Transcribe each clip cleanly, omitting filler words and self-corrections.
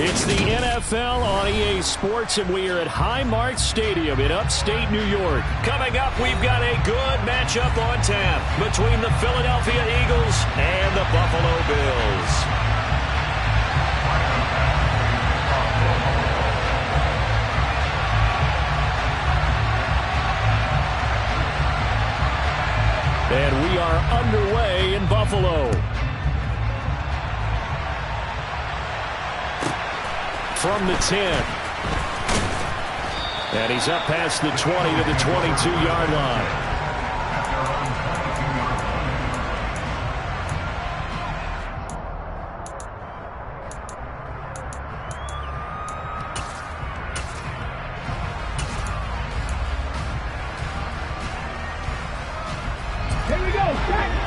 It's the NFL on EA Sports, and we are at Highmark Stadium in upstate New York. Coming up, we've got a good matchup on tap between the Philadelphia Eagles and the Buffalo Bills. And we are underway in Buffalo. From the 10. And he's up past the 20 to the 22-yard line. Here we go, back.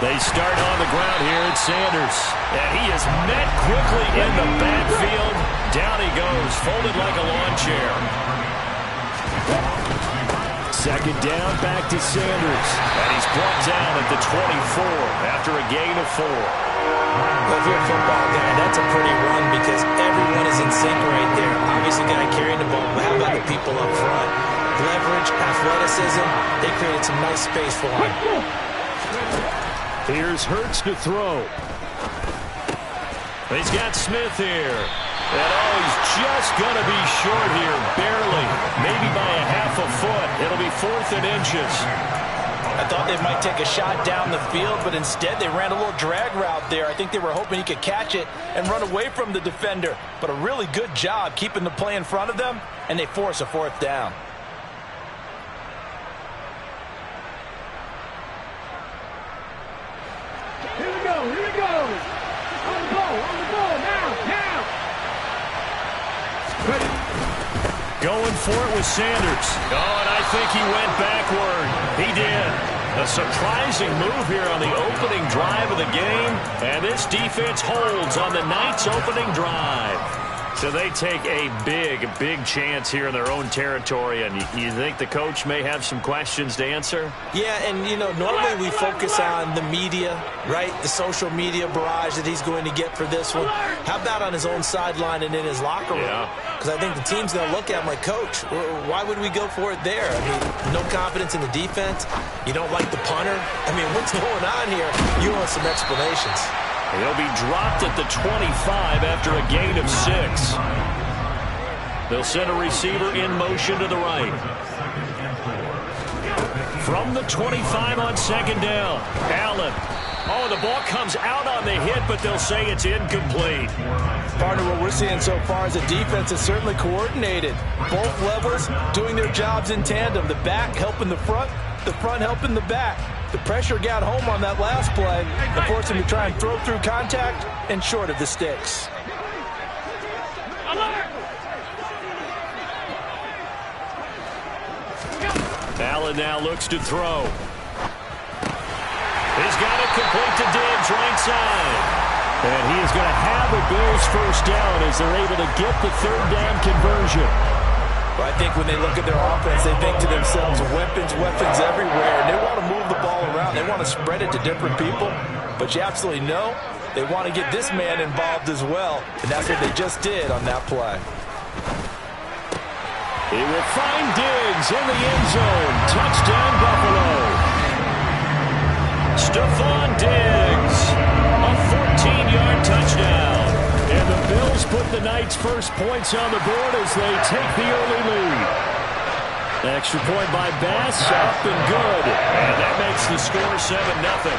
They start on the ground here at Sanders. And he is met quickly in the backfield. Down he goes, folded like a lawn chair. Second down, back to Sanders. And he's brought down at the 24 after a gain of 4. Well, if you're a football guy, that's a pretty run because everyone is in sync right there. Obviously, guy carrying the ball, but how about the people up front? Leverage, athleticism, they created some nice space for him. Here's Hurts to throw. He's got Smith here. And he's just going to be short here, barely. Maybe by a half a foot. It'll be 4th and inches. I thought they might take a shot down the field, but instead they ran a little drag route there. I think they were hoping he could catch it and run away from the defender. But a really good job keeping the play in front of them, and they force a 4th down. Here we go, here we go. On the ball, now. Ready. Going for it with Sanders. Oh, and I think he went backward. He did. A surprising move here on the opening drive of the game. And this defense holds on the night's opening drive. So they take a big chance here in their own territory. And you think the coach may have some questions to answer? Yeah, and, you know, normally we focus on the media, right? The social media barrage that he's going to get for this one. How about on his own sideline and in his locker room? Because I think the team's going to look at him like, Coach, why would we go for it there? I mean, no confidence in the defense. You don't like the punter. I mean, what's going on here? You want some explanations. He'll be dropped at the 25 after a gain of 6. They'll send a receiver in motion to the right. From the 25 on second down, Allen. Oh, the ball comes out on the hit, but they'll say it's incomplete. Partner, what we're seeing so far is the defense is certainly coordinated. Both levels doing their jobs in tandem. The back helping the front helping the back. The pressure got home on that last play and forced him to try and throw through contact and short of the sticks. Allen now looks to throw. He's got it complete to Diggs, right side. And he is going to have a Bills first down as they're able to get the 3rd down conversion. Well, I think when they look at their offense, they think to themselves, weapons everywhere. And they want to move the ball around. They want to spread it to different people. But you absolutely know they want to get this man involved as well. And that's what they just did on that play. He will find Diggs in the end zone. Touchdown, Buffalo. Stephon Diggs, a 14-yard touchdown. And the Bills put the night's first points on the board as they take the early lead. Extra point by Bass, up and good. And that makes the score 7-0.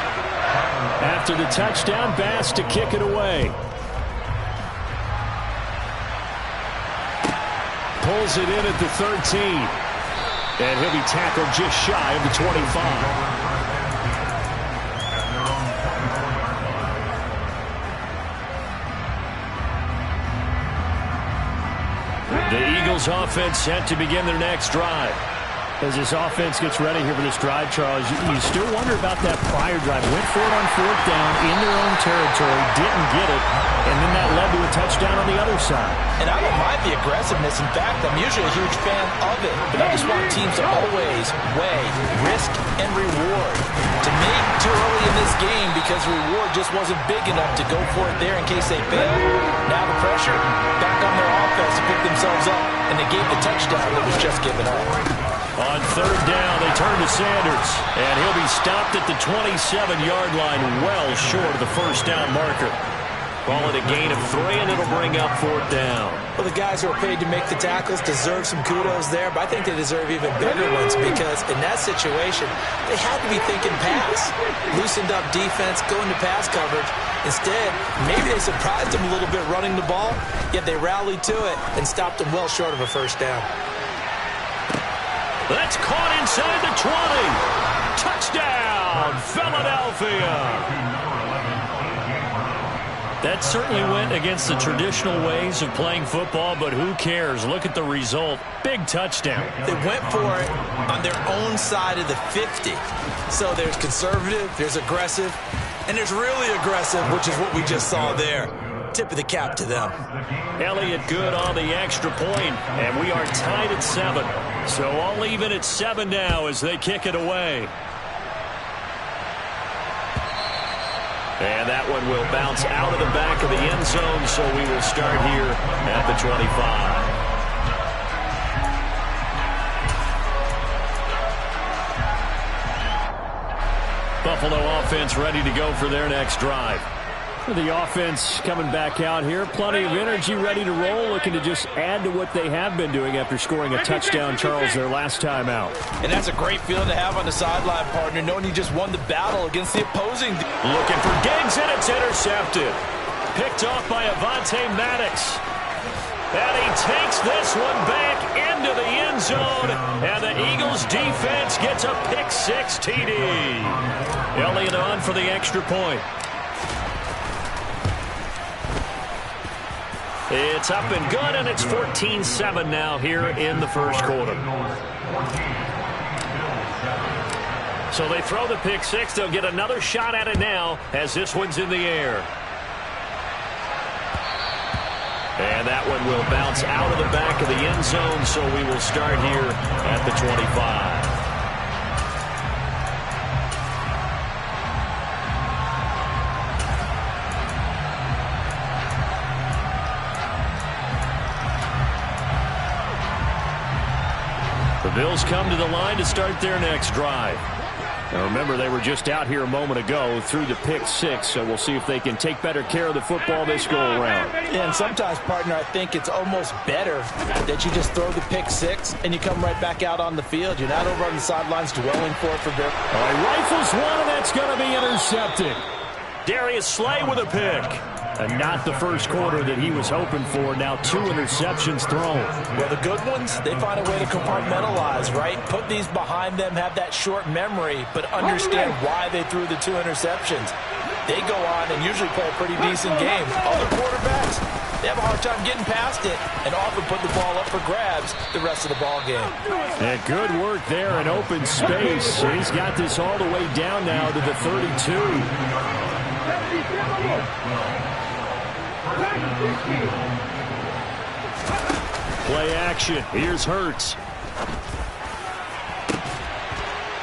After the touchdown, Bass to kick it away. Pulls it in at the 13. And he'll be tackled just shy of the 25. The Eagles offense set to begin their next drive. As this offense gets ready here for this drive, Charles, you still wonder about that prior drive. Went for it on 4th down in their own territory, didn't get it, and then that led into a touchdown on the other side. And I don't mind the aggressiveness. In fact, I'm usually a huge fan of it. But I just want teams to always weigh risk and reward. To me, too early in this game because reward just wasn't big enough to go for it there in case they fail. Now the pressure back on their offense to pick themselves up. And they gave the touchdown that was just given up. On third down, they turn to Sanders. And he'll be stopped at the 27-yard line, well short of the first down marker. Call it a gain of 3, and it'll bring up fourth down. Well, the guys who are paid to make the tackles deserve some kudos there, but I think they deserve even bigger ones because in that situation, they had to be thinking pass. Loosened up defense, going to pass coverage. Instead, maybe they surprised them a little bit running the ball, yet they rallied to it and stopped them well short of a first down. That's caught inside the 20. Touchdown, Philadelphia. That certainly went against the traditional ways of playing football, but who cares? Look at the result. Big touchdown. They went for it on their own side of the 50. So there's conservative, there's aggressive, and there's really aggressive, which is what we just saw there. Tip of the cap to them. Elliott good on the extra point, and we are tied at 7. So all even at 7 now as they kick it away. And that one will bounce out of the back of the end zone, so we will start here at the 25. Buffalo offense ready to go for their next drive. The offense coming back out here. Plenty of energy, ready to roll, looking to just add to what they have been doing after scoring a touchdown, Charles, their last time out. And that's a great feeling to have on the sideline, partner, knowing you just won the battle against the opposing. Looking for Diggs, and it's intercepted. Picked off by Avonte Maddox. And he takes this one back into the end zone, and the Eagles defense gets a pick-6 TD. Elliott on for the extra point. It's up and good, and it's 14-7 now here in the first quarter. So they throw the pick-6. They'll get another shot at it now as this one's in the air. And that one will bounce out of the back of the end zone, so we will start here at the 25. The Bills come to the line to start their next drive. Now remember, they were just out here a moment ago through the pick-6, so we'll see if they can take better care of the football this go-around. Yeah, and sometimes, partner, I think it's almost better that you just throw the pick-6 and you come right back out on the field. You're not over on the sidelines dwelling for it for Bill. All right, rifles one, and that's going to be intercepted. Darius Slay with a pick. And not the first quarter that he was hoping for. Now 2 interceptions thrown. Well, the good ones, they find a way to compartmentalize, right? Put these behind them, have that short memory, but understand why they threw the 2 interceptions. They go on and usually play a pretty decent game. Other quarterbacks, they have a hard time getting past it and often put the ball up for grabs the rest of the ball game. And good work there in open space. He's got this all the way down now to the 32. Play action. Here's Hurts.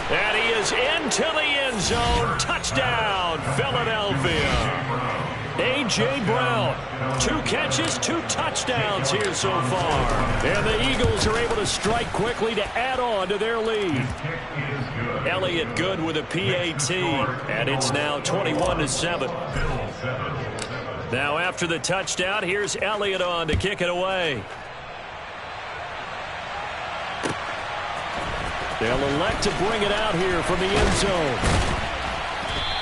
And he is into the end zone. Touchdown, Philadelphia. A.J. Brown, 2 catches, 2 touchdowns here so far. And the Eagles are able to strike quickly to add on to their lead. Elliott good with a PAT, and it's now 21-7. Now after the touchdown, here's Elliott on to kick it away. They'll elect to bring it out here from the end zone.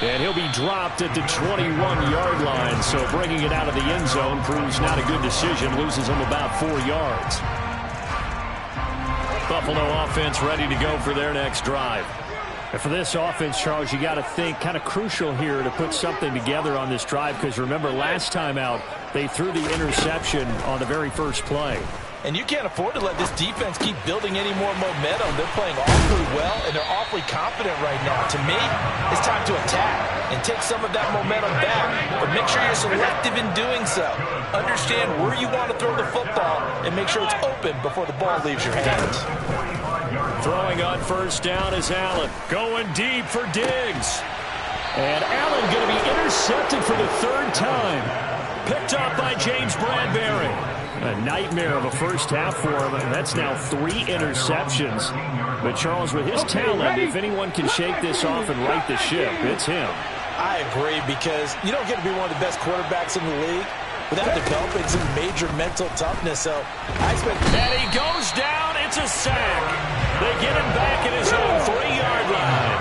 And he'll be dropped at the 21-yard line, so bringing it out of the end zone proves not a good decision, loses him about 4 yards. Buffalo offense ready to go for their next drive. And for this offense, Charles, you got to think kind of crucial here to put something together on this drive, because remember last time out, they threw the interception on the very first play. And you can't afford to let this defense keep building any more momentum. They're playing awfully well, and they're awfully confident right now. To me, it's time to attack and take some of that momentum back. But make sure you're selective in doing so. Understand where you want to throw the football and make sure it's open before the ball leaves your hands. Throwing on first down is Allen. Going deep for Diggs. And Allen going to be intercepted for the third time. Picked up by James Bradbury. A nightmare of a first half for him, and that's now 3 interceptions. But, Charles, with his talent, if anyone can shake this off and right the ship, it's him. I agree, because you don't get to be one of the best quarterbacks in the league without developing some major mental toughness. So I expect... And he goes down. It's a sack. They get him back at his own 3-yard line.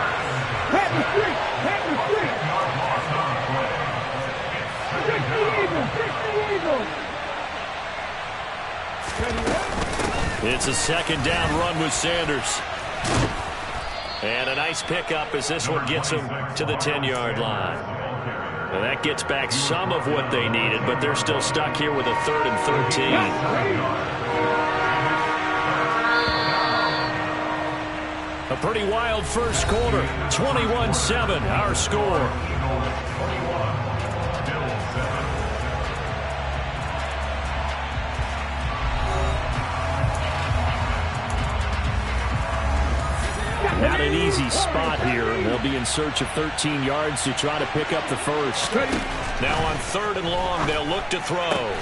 Pat the street! Pat the street! Fix the Eagles! Fix the Eagles! It's a second down run with Sanders. And a nice pickup as this one gets him to the 10-yard line. And that gets back some of what they needed, but they're still stuck here with a 3rd and 13. A pretty wild first quarter. 21-7, our score. Not an easy spot here. They'll be in search of 13 yards to try to pick up the first. Now on 3rd and long, they'll look to throw.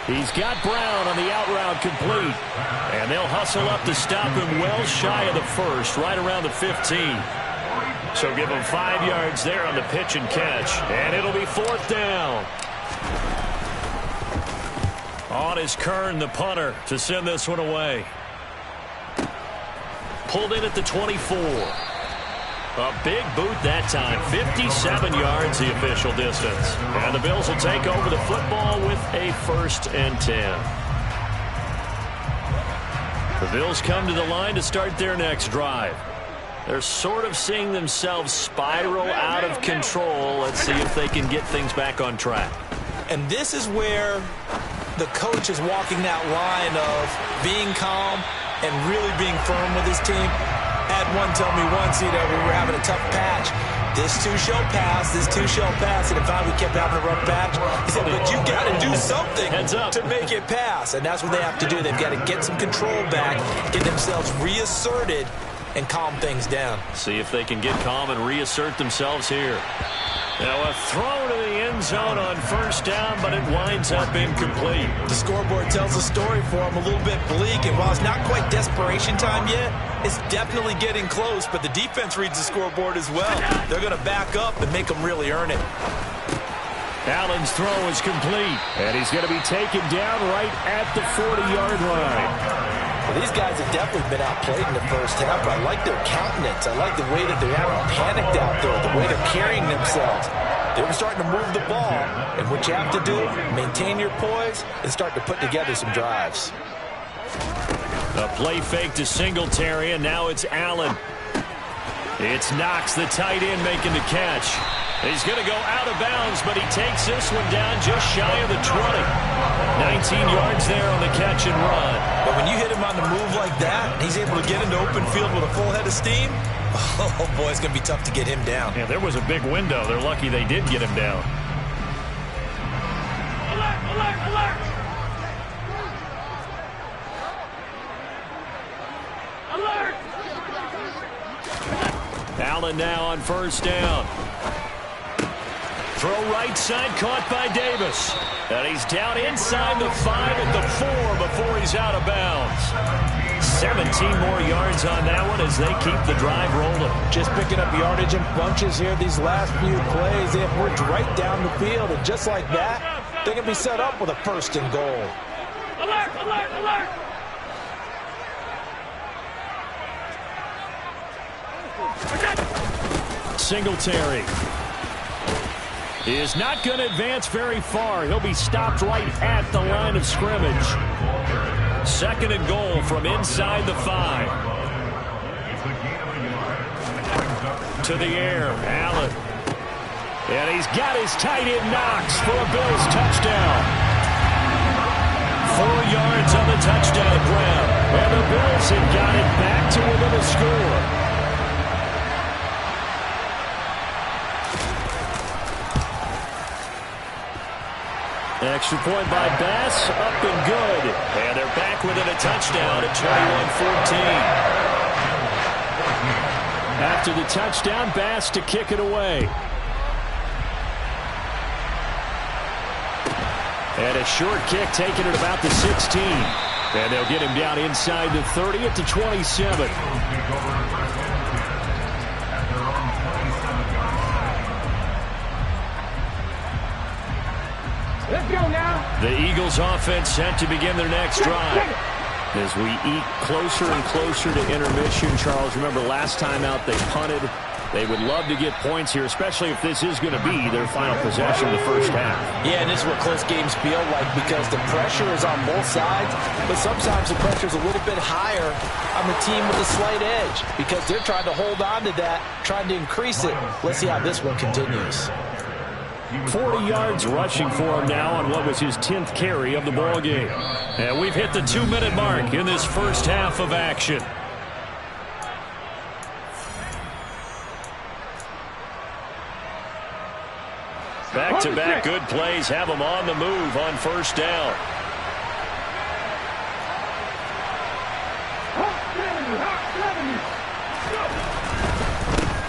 He's got Brown on the out route complete. And they'll hustle up to stop him well shy of the first, right around the 15. So give him 5 yards there on the pitch and catch. And it'll be 4th down. On is Kern, the punter, to send this one away. Pulled in at the 24. A big boot that time. 57 yards the official distance. And the Bills will take over the football with a 1st and 10. The Bills come to the line to start their next drive. They're sort of seeing themselves spiral out of control. Let's see if they can get things back on track. And this is where the coach is walking that line of being calm and really being firm with his team. Had one tell me once, we were having a tough patch. This too shall pass, this too shall pass. And in fact, we kept having a rough patch. He said, but you got to do something to make it pass. And that's what they have to do. They've got to get some control back, get themselves reasserted, and calm things down. See if they can get calm and reassert themselves here. Now a throw to the end zone on first down, but it winds up incomplete. The scoreboard tells a story for them, a little bit bleak, and while it's not quite desperation time yet, it's definitely getting close, but the defense reads the scoreboard as well. They're going to back up and make them really earn it. Allen's throw is complete, and he's going to be taken down right at the 40-yard line. Well, these guys have definitely been outplayed in the first half, but I like their countenance. I like the way that they're having panicked out there, the way they're carrying themselves. They're starting to move the ball, and what you have to do, maintain your poise and start to put together some drives. A play fake to Singletary, and now it's Allen. It's Knox, the tight end, making the catch. He's going to go out of bounds, but he takes this one down just shy of the 20. 19 yards there on the catch and run. But when you hit him on the move like that, and he's able to get into open field with a full head of steam, oh boy, it's going to be tough to get him down. Yeah, there was a big window. They're lucky they did get him down. Alert! Alert! Alert! Alert! Allen now on first down. Throw right side, caught by Davis. And he's down inside the 5 at the 4 before he's out of bounds. 17 more yards on that one as they keep the drive rolling. Just picking up yardage in bunches here these last few plays. They have worked right down the field, and just like that, they can be set up with a 1st and goal. Alert! Alert! Alert! Singletary is not going to advance very far. He'll be stopped right at the line of scrimmage. 2nd and goal from inside the 5. To the air, Allen. And he's got his tight end Knox for a Bills touchdown. 4 yards on the touchdown Extra point by Bass, up and good. And they're back within a touchdown at 21-14. After the touchdown, Bass to kick it away. And a short kick taken at about the 16. And they'll get him down inside the 30 at the 27. Let's go now. The Eagles offense set to begin their next drive. As we eat closer and closer to intermission, Charles, remember last time out they punted. They would love to get points here, especially if this is going to be their final possession of the first half. Yeah, and this is what close games feel like because the pressure is on both sides, but sometimes the pressure is a little bit higher on the team with a slight edge because they're trying to hold on to that, trying to increase it. Let's see how this one continues. 40 yards rushing for him now on what was his 10th carry of the ball game. And we've hit the 2-minute mark in this first half of action. Back-to-back good plays have them on the move on first down.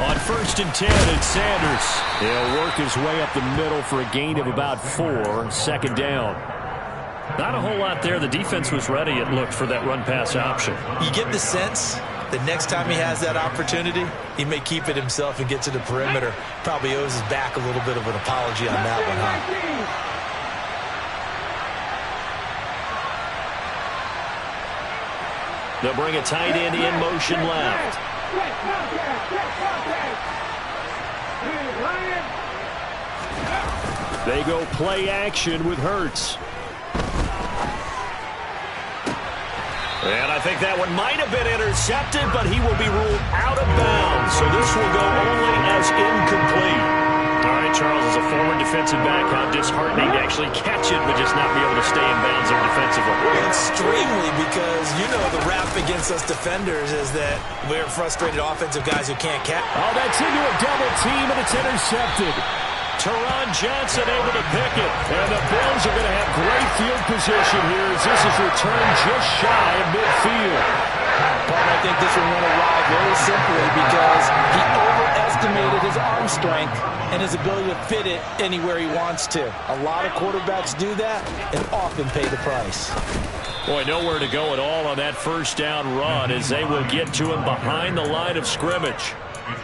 On 1st and 10, it's Sanders. He'll work his way up the middle for a gain of about 4. Second down. Not a whole lot there. The defense was ready, it looked, for that run-pass option. You get the sense the next time he has that opportunity, he may keep it himself and get to the perimeter. Probably owes his back a little bit of an apology on that one, huh? They'll bring a tight end in motion left. They go play action with Hurts. And I think that one might have been intercepted, but he will be ruled out of bounds. So this will go only as incomplete. All right, Charles, as a former defensive back, how disheartening to actually catch it, but just not be able to stay in bounds there defensively. Extremely, because you know the rap against us defenders is that we're frustrated offensive guys who can't catch. Oh, that's into a double team, and it's intercepted. Teron Johnson able to pick it. And the Bills are going to have great field position here as this is returned just shy of midfield. But I think this one went awry very simply because he overestimated his arm strength and his ability to fit it anywhere he wants to. A lot of quarterbacks do that and often pay the price. Boy, nowhere to go at all on that first down run as they will get to him behind the line of scrimmage.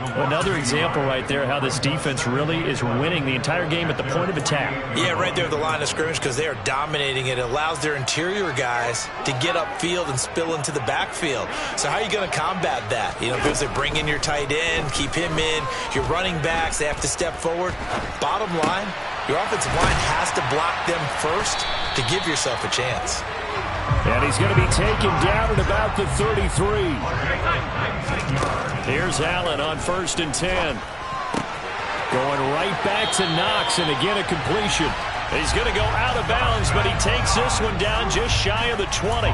Another example right there how this defense really is winning the entire game at the point of attack. Yeah, right there at the line of scrimmage because they are dominating it. It allows their interior guys to get upfield and spill into the backfield. So how are you going to combat that? You know, because they bring in your tight end, keep him in, your running backs, they have to step forward. Bottom line, your offensive line has to block them first to give yourself a chance. And he's going to be taken down at about the 33. Here's Allen on 1st and 10. Going right back to Knox, and again a completion. He's going to go out of bounds, but he takes this one down just shy of the 20.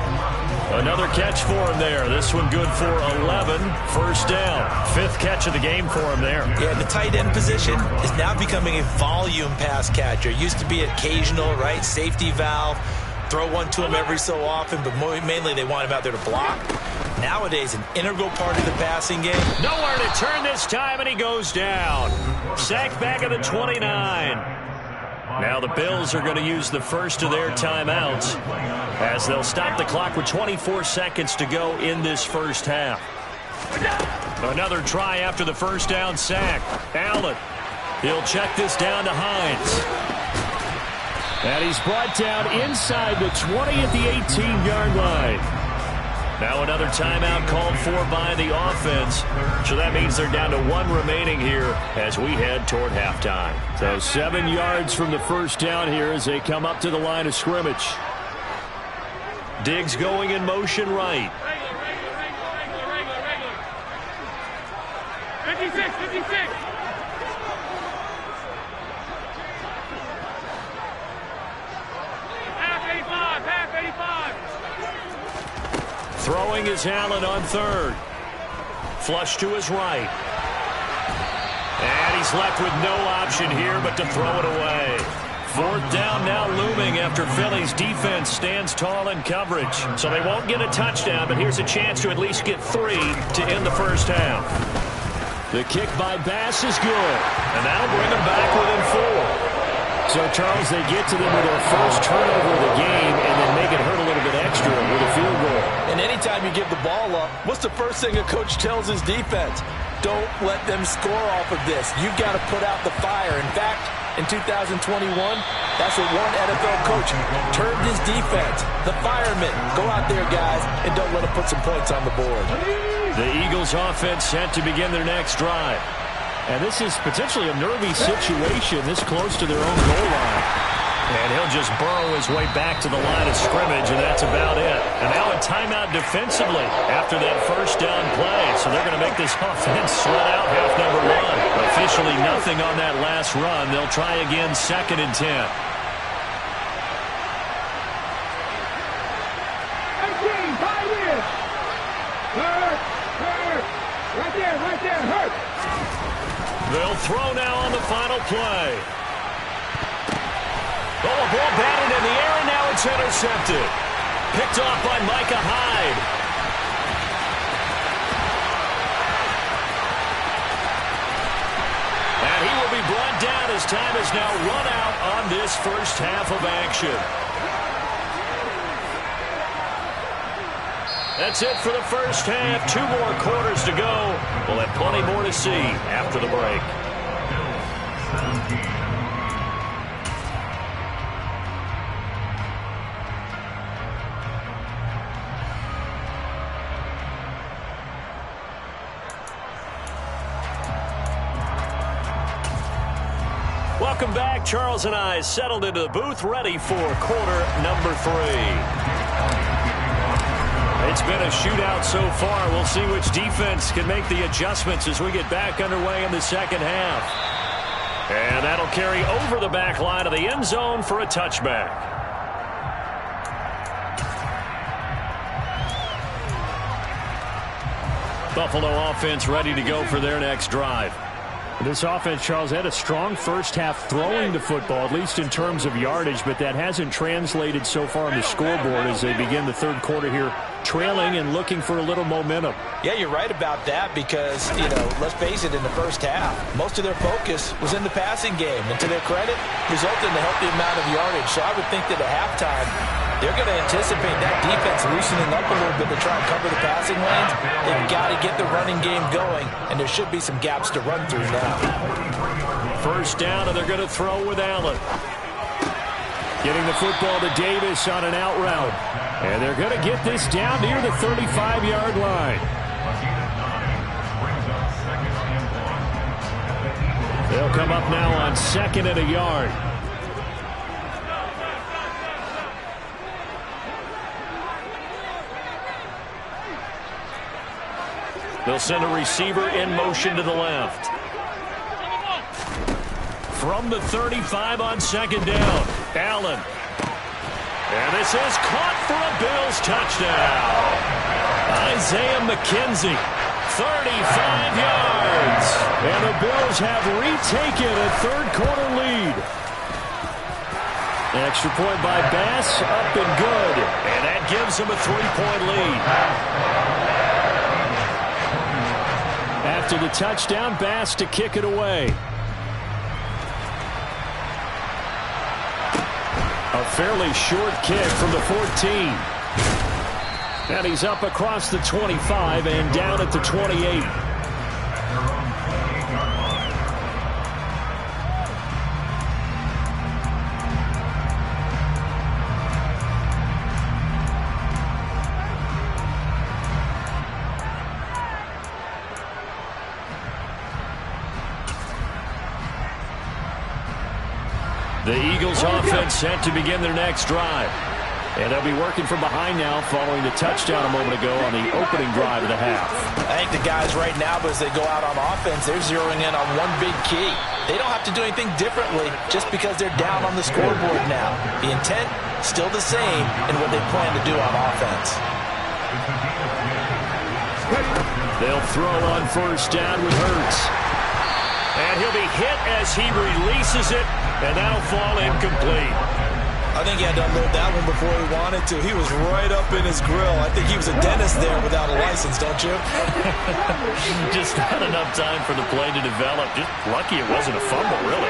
Another catch for him there. This one good for 11. First down. 5th catch of the game for him there. Yeah, the tight end position is now becoming a volume pass catcher. Used to be occasional, right? Safety valve. Throw one to him every so often, but mainly they want him out there to block. Nowadays, an integral part of the passing game. Nowhere to turn this time, and he goes down. Sacked back at the 29. Now the Bills are going to use the first of their timeouts as they'll stop the clock with 24 seconds to go in this first half. Another try after the first down sack. Allen. He'll check this down to Hines. And he's brought down inside the 20 at the 18-yard line. Now another timeout called for by the offense. So that means they're down to 1 remaining here as we head toward halftime. So 7 yards from the first down here as they come up to the line of scrimmage. Diggs going in motion right. 56. Throwing is Allen on 3rd. Flush to his right. And he's left with no option here but to throw it away. 4th down now looming after Philly's defense stands tall in coverage. So they won't get a touchdown, but here's a chance to at least get 3 to end the first half. The kick by Bass is good, and that'll bring them back within 4. So, Charles, they get to them with their first turnover of the game and then make it hurt a little bit extra with a field goal. And anytime you give the ball up, what's the first thing a coach tells his defense? Don't let them score off of this. You've got to put out the fire. In fact, in 2021, that's what one NFL coach termed his defense. The firemen. Go out there, guys, and don't let them put some points on the board. The Eagles offense set to begin their next drive. And this is potentially a nervy situation this close to their own goal line. And he'll just burrow his way back to the line of scrimmage, and that's about it. And now a timeout defensively after that first down play. So they're going to make this offense sweat out half number 1. Officially nothing on that last run. They'll try again 2nd and 10. They'll throw now on the final play. Oh, a ball batted in the air, and now it's intercepted. Picked off by Micah Hyde. And he will be brought down as time is now run out on this first half of action. That's it for the first half. 2 more quarters to go. We'll have plenty more to see after the break. Welcome back. Charles and I settled into the booth, ready for quarter number 3. It's been a shootout so far. We'll see which defense can make the adjustments as we get back underway in the second half. And that'll carry over the back line of the end zone for a touchback. Buffalo offense ready to go for their next drive. This offense, Charles, had a strong first half throwing the football, at least in terms of yardage, but that hasn't translated so far on the scoreboard as they begin the third quarter here, trailing and looking for a little momentum. Yeah, you're right about that because, let's face it, in the first half, most of their focus was in the passing game. And to their credit, resulted in a healthy amount of yardage. So I would think that at halftime, they're going to anticipate that defense loosening up a little bit to try and cover the passing lanes. They've got to get the running game going, and there should be some gaps to run through now. First down, and they're going to throw with Allen. Getting the football to Davis on an out route. And they're going to get this down near the 35-yard line. They'll come up now on 2nd and a yard. They'll send a receiver in motion to the left. From the 35 on 2nd down, Allen. And this is caught for a Bills touchdown. Isaiah McKenzie, 35 yards. And the Bills have retaken a third-quarter lead. An extra point by Bass, up and good. And that gives them a 3-point lead. After the touchdown, Bass to kick it away. A fairly short kick from the 14. And he's up across the 25 and down at the 28. The Eagles offense set to begin their next drive. And they'll be working from behind now following the touchdown a moment ago on the opening drive of the half. I think the guys right now, as they go out on offense, they're zeroing in on one big key. They don't have to do anything differently just because they're down on the scoreboard now. The intent, still the same in what they plan to do on offense. They'll throw on first down with Hurts. And he'll be hit as he releases it. and that'll fall incomplete. I think he had to unload that one before he wanted to. He was right up in his grill. I think he was a dentist there without a license, don't you? Just not enough time for the play to develop. Just lucky it wasn't a fumble, really.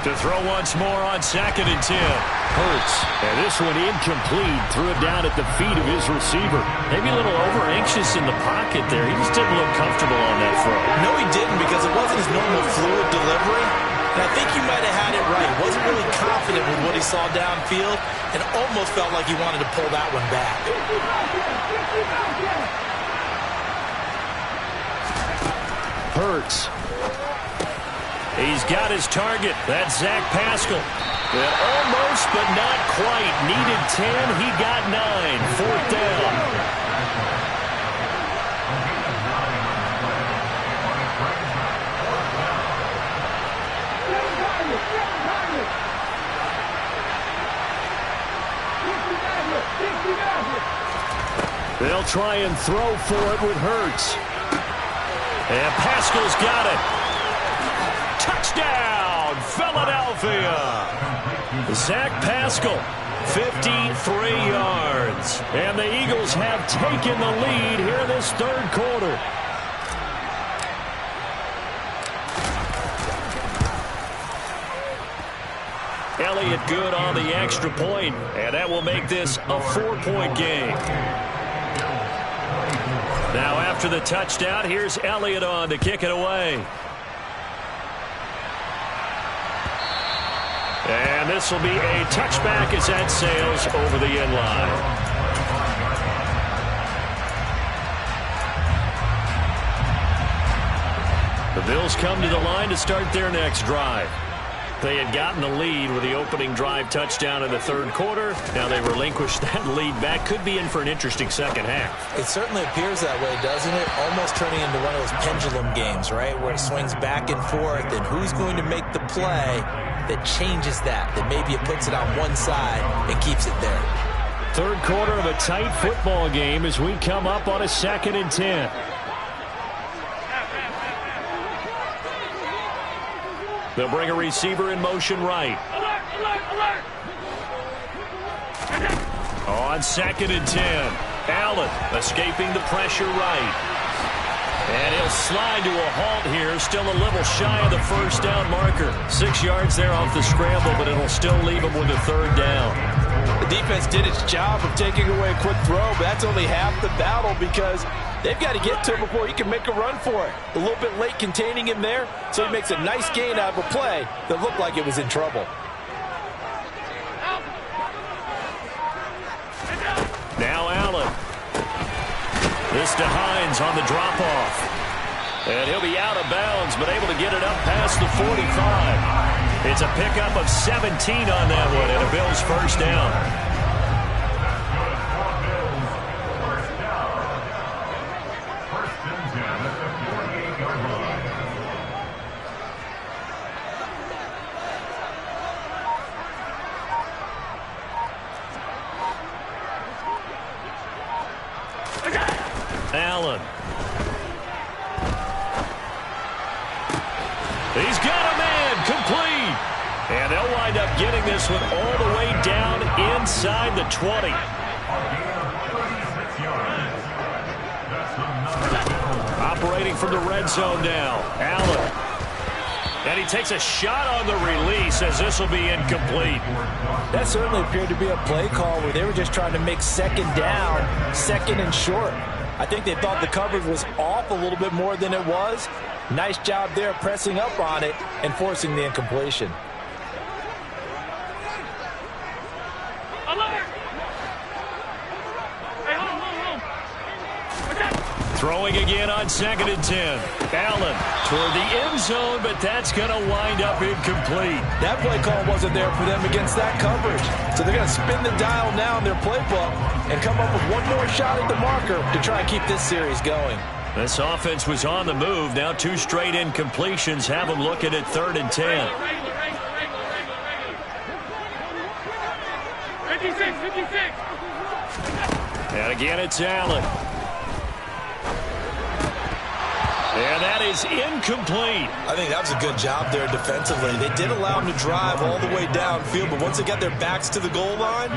To throw once more on 2nd and 10. Hurts. And this one incomplete. Threw it down at the feet of his receiver. Maybe a little over-anxious in the pocket there. He just didn't look comfortable on that throw. No, he didn't, because it wasn't his normal fluid delivery. And I think you might have had it right. Wasn't really confident with what he saw downfield and almost felt like he wanted to pull that one back. Hurts. He's got his target. That's Zach Pascal. And almost, but not quite. Needed 10. He got 9. 4th down. They'll try and throw for it with Hurts. And Pascal's got it. Touchdown, Philadelphia. Zach Pascal, 53 yards. And the Eagles have taken the lead here in this 3rd quarter. Elliott good on the extra point, and that will make this a 4-point game. Now after the touchdown, here's Elliott on to kick it away. And this will be a touchback as that sails over the end line. The Bills come to the line to start their next drive. They had gotten the lead with the opening drive touchdown in the 3rd quarter. Now they relinquished that lead back. Could be in for an interesting second half. It certainly appears that way, doesn't it? Almost turning into one of those pendulum games, right? Where it swings back and forth, and who's going to make the play that changes that maybe it puts it on one side and keeps it there. 3rd quarter of a tight football game as we come up on a 2nd and 10. They'll bring a receiver in motion right. On 2nd and 10. Allen escaping the pressure right. And he'll slide to a halt here. Still a little shy of the 1st down marker. 6 yards there off the scramble, but it'll still leave him with a 3rd down. The defense did its job of taking away a quick throw, but that's only half the battle because they've got to get to him before he can make a run for it. A little bit late containing him there, so he makes a nice gain out of a play that looked like it was in trouble. Now Allen. This to Hines on the drop-off. And he'll be out of bounds, but able to get it up past the 45. It's a pickup of 17 on that one, and a Bills 1st down. Allen. He's got a man complete. And they'll wind up getting this one all the way down inside the 20. Operating from the red zone now. Allen. And he takes a shot on the release as this will be incomplete. That certainly appeared to be a play call where they were just trying to make 2nd down, 2nd and short. I think they thought the coverage was off a little bit more than it was. Nice job there pressing up on it and forcing the incompletion. Throwing again on 2nd and 10. Allen toward the end zone, but that's going to wind up incomplete. That play call wasn't there for them against that coverage. So they're going to spin the dial now in their playbook and come up with one more shot at the marker to try and keep this series going. This offense was on the move. Now 2 straight incompletions have them looking at 3rd and 10. 56. And again, it's Allen. And that is incomplete. I think that was a good job there defensively. They did allow them to drive all the way downfield, but once they got their backs to the goal line,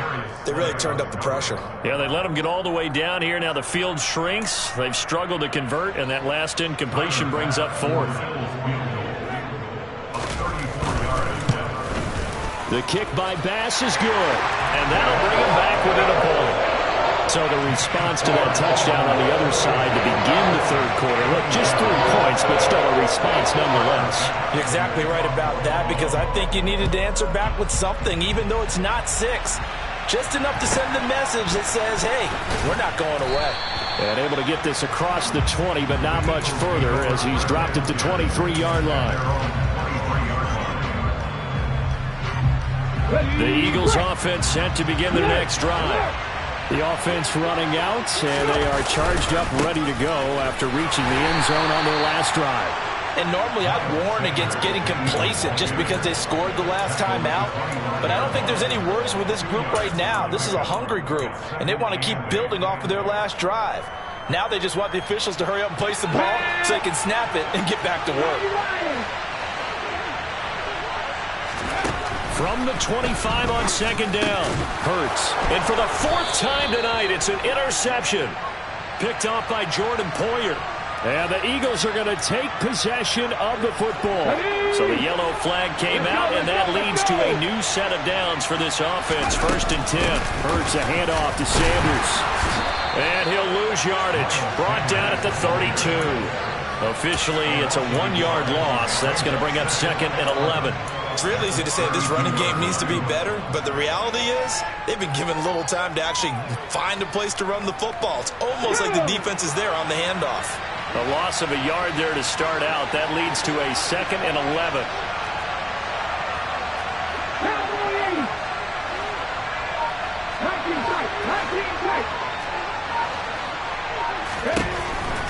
they really turned up the pressure. Yeah, they let them get all the way down here. Now the field shrinks. They've struggled to convert, and that last incompletion brings up fourth. The kick by Bass is good, and that'll bring him back within a point. So the response to that touchdown on the other side to begin the third quarter. Look, just 3 points, but still a response nonetheless. You're exactly right about that, because I think you needed to answer back with something, even though it's not 6. Just enough to send the message that says, hey, we're not going away. And able to get this across the 20, but not much further as he's dropped it to 23-yard line. The Eagles offense set to begin their next drive. The offense running out, and they are charged up, ready to go after reaching the end zone on their last drive. And normally I'd warn against getting complacent just because they scored the last time out. But I don't think there's any worries with this group right now. This is a hungry group, and they want to keep building off of their last drive. Now they just want the officials to hurry up and place the ball so they can snap it and get back to work. From the 25 on second down, Hurts. And for the 4th time tonight, it's an interception. Picked off by Jordan Poyer. And the Eagles are going to take possession of the football. So the yellow flag came out, and that leads to a new set of downs for this offense. 1st and 10. Hurts a handoff to Sanders. And he'll lose yardage. Brought down at the 32. Officially, it's a 1-yard loss. That's going to bring up 2nd and 11. It's real easy to say this running game needs to be better, but the reality is they've been given little time to actually find a place to run the football. It's almost like the defense is there on the handoff. A loss of a yard there to start out. That leads to a 2nd and 11.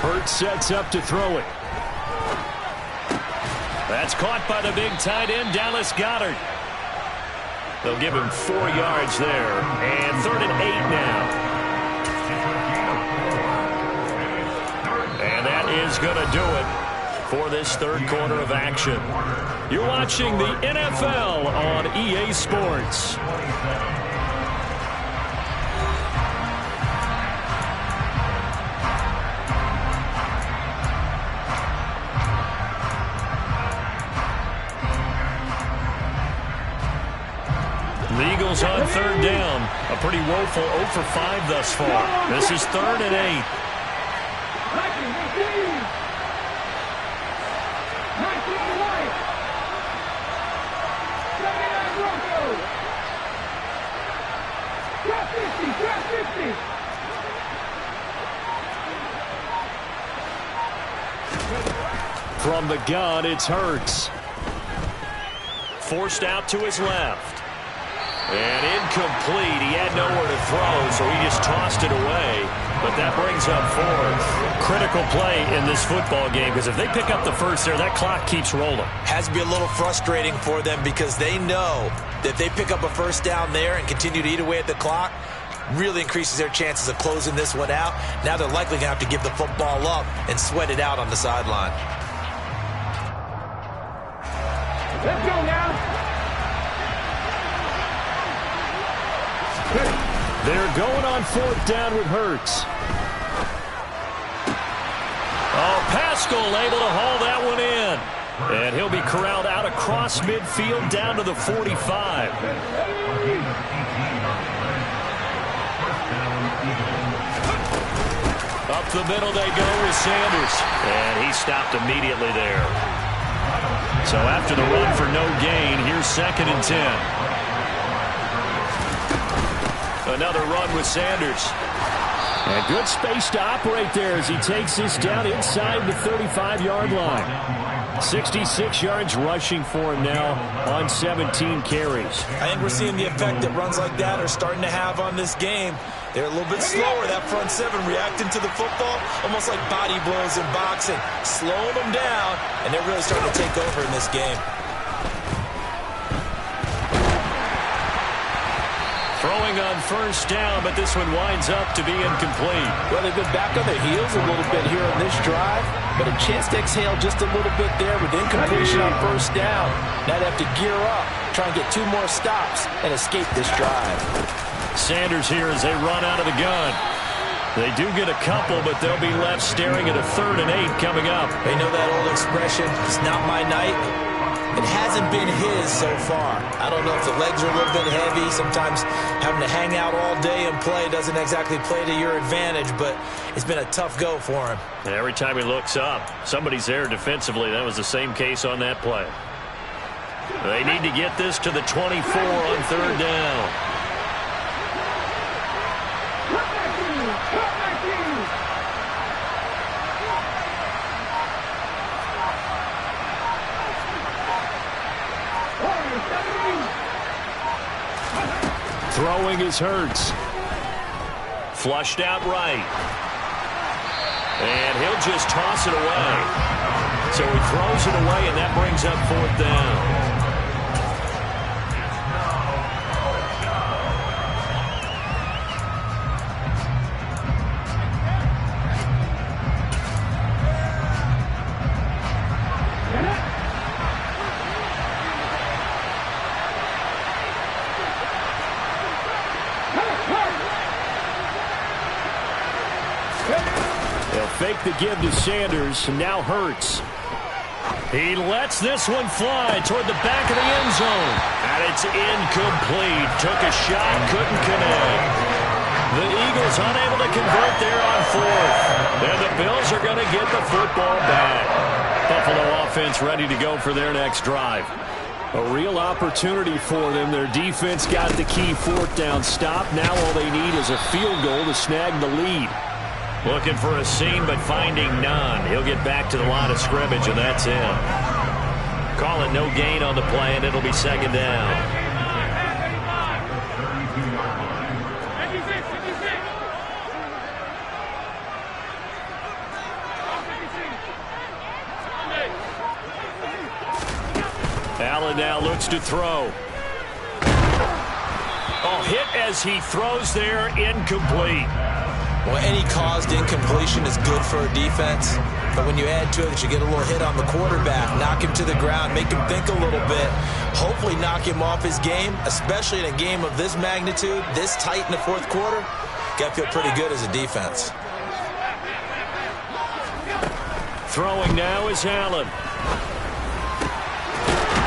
Hurts sets up to throw it. That's caught by the big tight end, Dallas Goedert. They'll give him 4 yards there. And 3rd and 8 now. And that is going to do it for this third quarter of action. You're watching the NFL on EA Sports. The Eagles on 3rd down. A pretty woeful 0 for 5 thus far. This is 3rd and 8. From the gun, it's Hurts. Forced out to his left. And incomplete. He had nowhere to throw, so he just tossed it away. But that brings up 4th. Critical play in this football game, because if they pick up the first there, that clock keeps rolling. Has to be a little frustrating for them, because they know that if they pick up a first down there and continue to eat away at the clock, really increases their chances of closing this one out. Now they're likely going to have to give the football up and sweat it out on the sideline. Let's go now. They're going on 4th down with Hurts. Oh, Pascal able to haul that one in. And he'll be corralled out across midfield down to the 45. Up the middle they go with Sanders. And he stopped immediately there. So after the run for no gain, here's 2nd and 10. Another run with Sanders. And good space to operate there as he takes this down inside the 35-yard line. 66 yards rushing for him now on 17 carries. I think we're seeing the effect that runs like that are starting to have on this game. They're a little bit slower, that front 7, reacting to the football, almost like body blows in boxing, slowing them down, and they're really starting to take over in this game. Throwing on first down, but this one winds up to be incomplete. Well, they've been back on their heels a little bit here on this drive, but a chance to exhale just a little bit there with incompletion on first down. Now they have to gear up, try and get 2 more stops, and escape this drive. Sanders here as they run out of the gun. They do get a couple, but they'll be left staring at a 3rd and 8 coming up. They know that old expression, it's not my night. It hasn't been his so far. I don't know if the legs are a little bit heavy. Sometimes having to hang out all day and play doesn't exactly play to your advantage, but it's been a tough go for him. And every time he looks up, somebody's there defensively. That was the same case on that play. They need to get this to the 24 on 3rd down. Throwing is Hurts. Flushed out right. And he'll just toss it away. So he throws it away, and that brings up 4th down. Fake the give to Sanders, and now Hurts. He lets this one fly toward the back of the end zone. And it's incomplete. Took a shot, couldn't connect. The Eagles unable to convert there on 4th. And the Bills are going to get the football back. Buffalo offense ready to go for their next drive. A real opportunity for them. Their defense got the key 4th down stop. Now all they need is a field goal to snag the lead. Looking for a seam, but finding none. He'll get back to the line of scrimmage, and that's it. Call it no gain on the play, and it'll be 2nd down. Allen now looks to throw. Oh, hit as he throws there, incomplete. Well, any caused incompletion is good for a defense, but when you add to it that you get a little hit on the quarterback, knock him to the ground, make him think a little bit, hopefully knock him off his game, especially in a game of this magnitude, this tight in the 4th quarter, got to feel pretty good as a defense. Throwing now is Allen.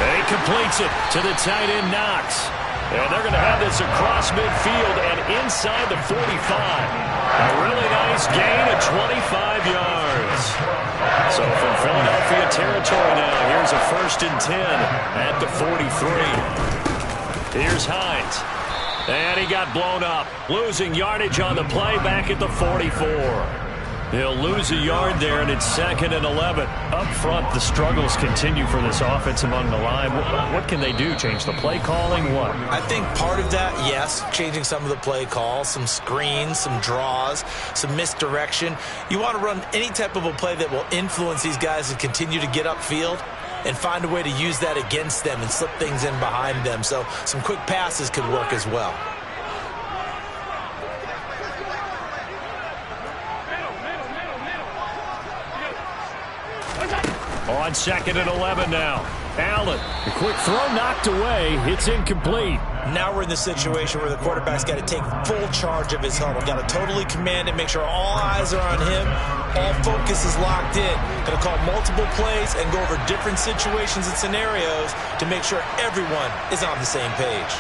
And he completes it to the tight end, Knox. And they're going to have this across midfield and inside the 45. A really nice gain of 25 yards. So from Philadelphia territory now, here's a 1st and 10 at the 43. Here's Hines. And he got blown up. Losing yardage on the play back at the 44. He'll lose a yard there, and it's 2nd and 11. Up front, the struggles continue for this offense among the line. What can they do? Change the play calling? What? I think part of that, yes, changing some of the play calls, some screens, some draws, some misdirection. You want to run any type of a play that will influence these guys to continue to get upfield and find a way to use that against them and slip things in behind them. So some quick passes could work as well. On 2nd and 11 now. Allen, the quick throw knocked away. It's incomplete. Now we're in the situation where the quarterback's got to take full charge of his huddle. Got to totally command it, make sure all eyes are on him. All focus is locked in. Got to call multiple plays and go over different situations and scenarios to make sure everyone is on the same page.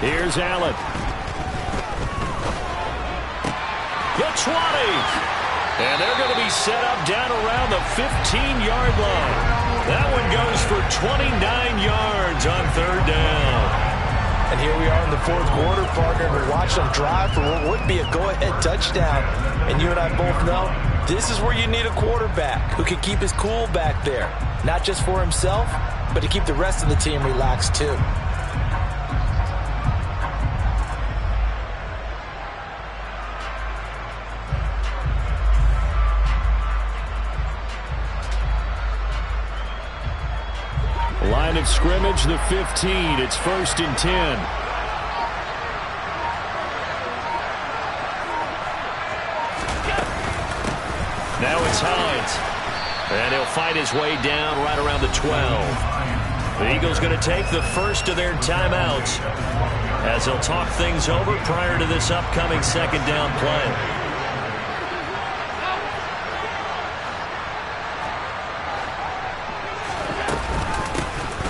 Here's Allen. The 20. And they're going to be set up down around the 15-yard line. That one goes for 29 yards on 3rd down. And here we are in the 4th quarter, partner. We watched them drive for what would be a go-ahead touchdown. And you and I both know this is where you need a quarterback who can keep his cool back there. Not just for himself, but to keep the rest of the team relaxed too. line of scrimmage, the 15. It's 1st and 10. Now it's Hines. And he'll fight his way down right around the 12. The Eagles going to take the first of their timeouts as they'll talk things over prior to this upcoming 2nd down play.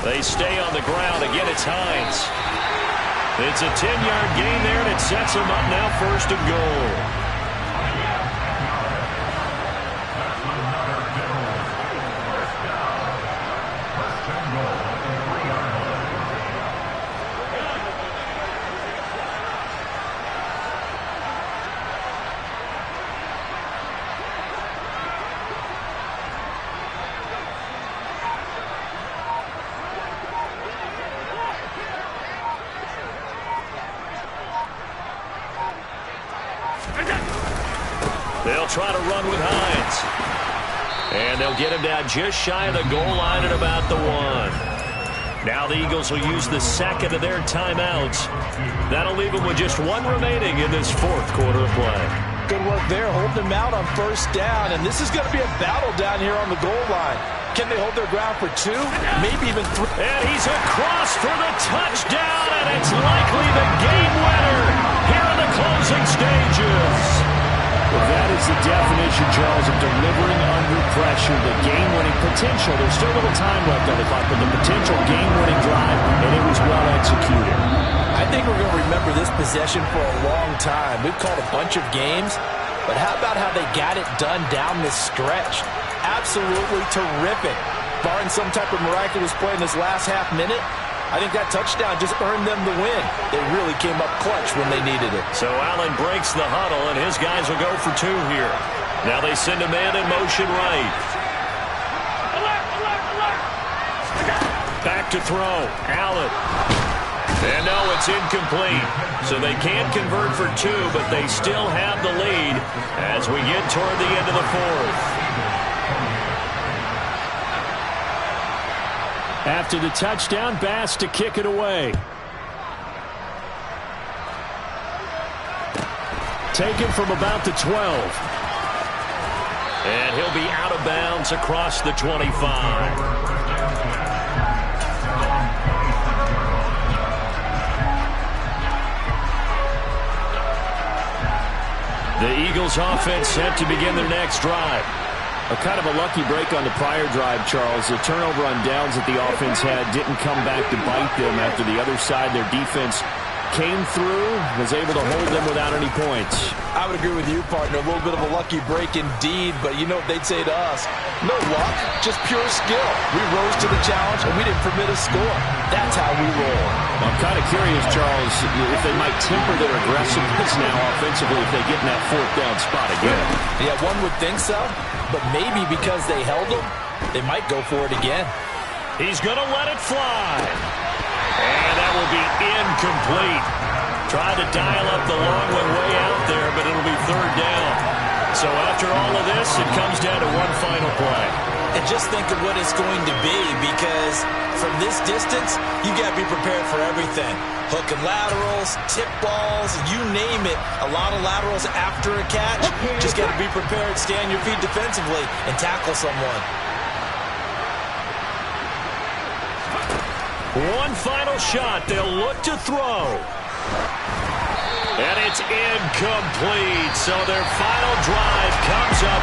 They stay on the ground. Again, it's Hines. It's a 10-yard gain there, and it sets them up now 1st and goal. They'll try to run with Hines. And they'll get him down just shy of the goal line at about the 1. Now the Eagles will use the 2nd of their timeouts. That'll leave them with just 1 remaining in this 4th quarter of play. Good work there, holding him out on 1st down. And this is going to be a battle down here on the goal line. Can they hold their ground for 2? Maybe even 3. And he's across for the touchdown, and it's likely the game winner here in the closing stages. Well, that is the definition, Charles, of delivering under pressure. The game-winning potential. There's still a little time left on the clock, but the potential game-winning drive, and it was well executed. I think we're going to remember this possession for a long time. We've called a bunch of games, but how about how they got it done down this stretch? Absolutely terrific. Barring some type of miraculous play in this last half minute, I think that touchdown just earned them the win. They really came up clutch when they needed it. So Allen breaks the huddle, and his guys will go for 2 here. Now they send a man in motion right. Back to throw. Allen. And no, it's incomplete. So they can't convert for 2, but they still have the lead as we get toward the end of the 4th. After the touchdown, Bass to kick it away. Taken from about the 12. And he'll be out of bounds across the 25. The Eagles offense set to begin their next drive. A kind of a lucky break on the prior drive, Charles. The turnover on downs that the offense had didn't come back to bite them after the other side. Their defense came through, was able to hold them without any points. I would agree with you, partner. A little bit of a lucky break indeed, but you know what they'd say to us? No luck, just pure skill. We rose to the challenge, and we didn't permit a score. That's how we roll. Well, I'm kind of curious, Charles, if they might temper their aggressiveness now offensively if they get in that 4th down spot again. Yeah, one would think so, but maybe because they held them, they might go for it again. He's going to let it fly. And that will be incomplete. Tried to dial up the long one way out there, but it'll be 3rd down. So after all of this, it comes down to one final play. And just think of what it's going to be, because from this distance, you got to be prepared for everything. Hook and laterals, tip balls, you name it. A lot of laterals after a catch. Just got to be prepared, stay on your feet defensively, and tackle someone. One final shot. They'll look to throw. And it's incomplete. So their final drive comes up